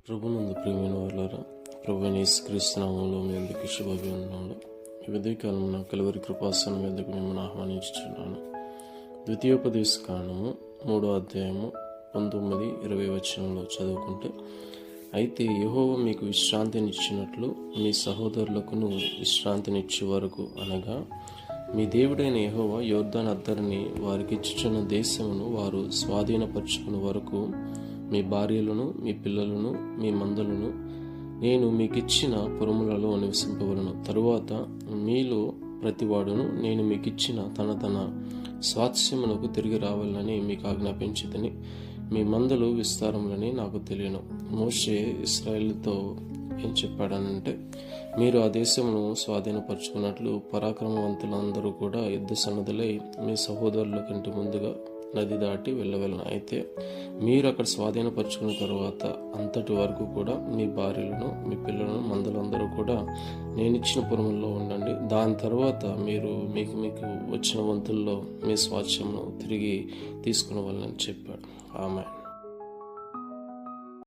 ప్రభునందు ప్రియమైన వారులారా, ప్రభువైన యేసుక్రీస్తు నామములో మీ అందరికీ శుభాభివందనములు. ఈ ఉదయకాలమున కలువరి కృపాసనం మీదకు మిమ్మల్ని ఆహ్వానించుచున్నాను. ద్వితీయోపదేశ కాండము 3వ అధ్యాయము 19-20 వచనంలో చదువుకుంటే, అయితే యెహోవా మీకు విశ్రాంతినిచ్చినట్లు మీ సహోదరులకును విశ్రాంతినిచ్చే వరకు, అనగా మీ దేవుడైన యెహోవా యొర్దాను అద్దరిని వారికిచ్చుచున్న దేశమును వారు స్వాధీనపరచుకుని వరకు మీ భార్యలను, మీ పిల్లలను, మీ మందలను నేను మీకిచ్చిన పురములలో నివసింపవలను. తరువాత మీలో ప్రతివాడును నేను మీకిచ్చిన తన స్వాస్థ్యమునకు తిరిగి రావాలని మీకు ఆజ్ఞాపించితిని. మీ మందలు విస్తారములని నాకు తెలియను. మోషే ఇశ్రాయేలుతో ఏం చెప్పాడనంటే, మీరు ఆ దేశమును స్వాధీనపరచుకున్నట్లు పరాక్రమవంతులందరూ కూడా యుద్ధ సన్నద్ధులై మీ సహోదరుల కంటే ముందుగా నది దాటి వెళ్ళవలను. అయితే మీరు అక్కడ స్వాధీనపరచుకున్న తర్వాత అంతటి వరకు కూడా మీ భార్యలను, మీ పిల్లలను, మందలందరూ కూడా నేను ఇచ్చిన పురముల్లో ఉండండి. దాని తర్వాత మీరు మీకు వచ్చిన వంతుల్లో మీ స్వాస్థ్యమును తిరిగి తీసుకునే వాళ్ళని చెప్పాడు. ఆమేన్.